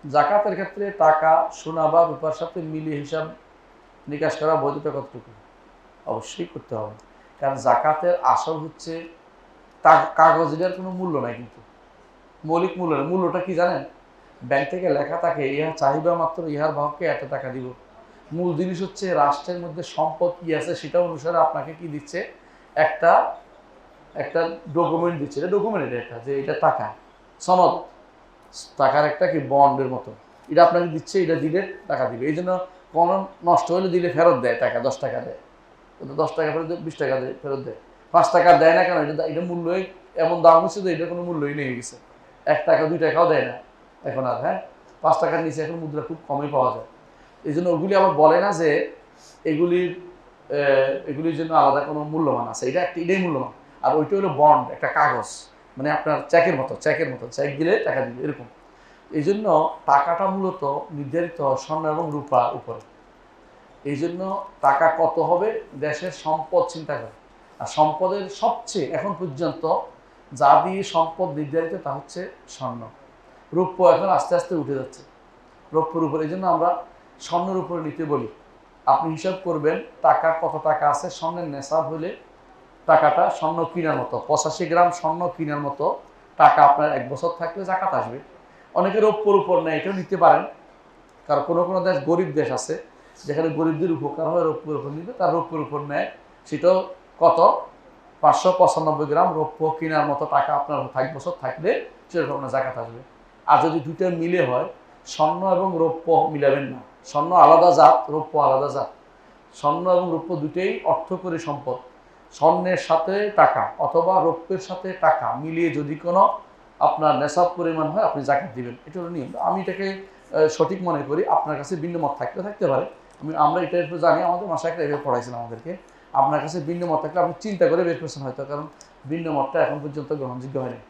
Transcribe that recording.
জাকাতের ক্ষেত্রে টাকা, সোনা বা রূপার সাথে মিলিয়ে হিসাব নিকাশ করা বৈধতা কতটুকু? অবশ্যই করতে হবে, কারণ জাকাতের আসল হচ্ছে কাগজের কোনো মূল্য নাই, কিন্তু মৌলিক মূল্য নেই। মূল্যটা কি জানেন? ব্যাংক থেকে লেখা থাকে ইহা চাহিদা মাত্র ইহার ভাগকে এত টাকা দিব। মূল জিনিস হচ্ছে রাষ্ট্রের মধ্যে সম্পদ কি আছে সেটা অনুসারে আপনাকে কি দিচ্ছে, একটা একটা ডকুমেন্ট দিচ্ছে। এটা ডকুমেন্ট, এটা একটা যে এটা টাকা, সনদ, টাকার একটা কি বন্ডের মতো, এটা আপনাকে দিচ্ছে, এটা দিলে টাকা দিবে। এই জন্য কোনো নষ্ট হলে দিলে ফেরত দেয়, টাকা 10 টাকা দেয়, 10 টাকা ফেরত দেয়, 20 টাকা দেয় ফেরত দেয়, 5 টাকা দেয় না কেন? এটা মূল্যই এমন দাম হচ্ছে যে এটা কোনো মূল্যই নেই গেছে। 1 টাকা 2 টাকাও দেয় না এখন আর। হ্যাঁ, 5 টাকার নিচে এখন মুদ্রা খুব কমই পাওয়া যায়। এই জন্য ওগুলি আবার বলে না যে এগুলির জন্য আলাদা কোনো মূল্যমান আছে, এটাই মূল্যমান। আর ওইটা হলো বন্ড, একটা কাগজ, মানে আপনার চেকের মতো, চেক দিলে টাকা দিবে এরকম। এই জন্য টাকাটা মূলত নির্ধারিত স্বর্ণ এবং রূপার উপরে। এই জন্য টাকা কত হবে দেশের সম্পদ চিন্তা করে। আর সম্পদের সবচেয়ে এখন পর্যন্ত যা দিয়ে সম্পদ নির্ধারিত তা হচ্ছে স্বর্ণ। রৌপ্য এখন আস্তে আস্তে উঠে যাচ্ছে রৌপ্যর উপরে। এই জন্য আমরা স্বর্ণের উপরে নিতে বলি। আপনি হিসাব করবেন টাকা কত টাকা আছে, স্বর্ণের নেশাব হলে টাকাটা স্বর্ণ কেনার মতো, 85 গ্রাম স্বর্ণ কেনার মতো টাকা আপনার 1 বছর থাকলে জাকাত আসবে। অনেকে রৌপ্যর উপর নেয়, এটাও নিতে পারেন, কারণ কোনো কোনো দেশ গরিব দেশ আছে যেখানে গরিবদের উপকার হয়, রৌপ্যের উপর নিবে, তার রৌপ্যের উপর নেয়। সেটাও কত, 595 গ্রাম রৌপ্য কেনার মতো টাকা আপনার 1 বছর থাকলে সেরকম আপনার জাকাত আসবে। আর যদি দুইটা মিলে হয়, স্বর্ণ এবং রৌপ্য মিলাবেন না, স্বর্ণ আলাদা জাত, রৌপ্য আলাদা জাত। স্বর্ণ এবং রৌপ্য দুটোই অর্থকরী সম্পদ। স্বর্ণের সাথে টাকা অথবা রৌপ্যের সাথে টাকা মিলিয়ে যদি কোনো আপনার নেশাব পরিমাণ হয়, আপনি জাকাত দিবেন। এটা হলো নিয়ম। আমি এটাকে সঠিক মনে করি। আপনার কাছে ভিন্ন মত থাকতে পারে। আমরা এটা একটু জানি, আমাদের মাশায়েখরা এভাবে পড়াইছিলেন আমাদেরকে। আপনার কাছে ভিন্ন মত থাকলে আপনি চিন্তা করে বের করছেন হয়তো, কারণ ভিন্ন মতটা এখন পর্যন্ত গ্রহণযোগ্য হয়নি।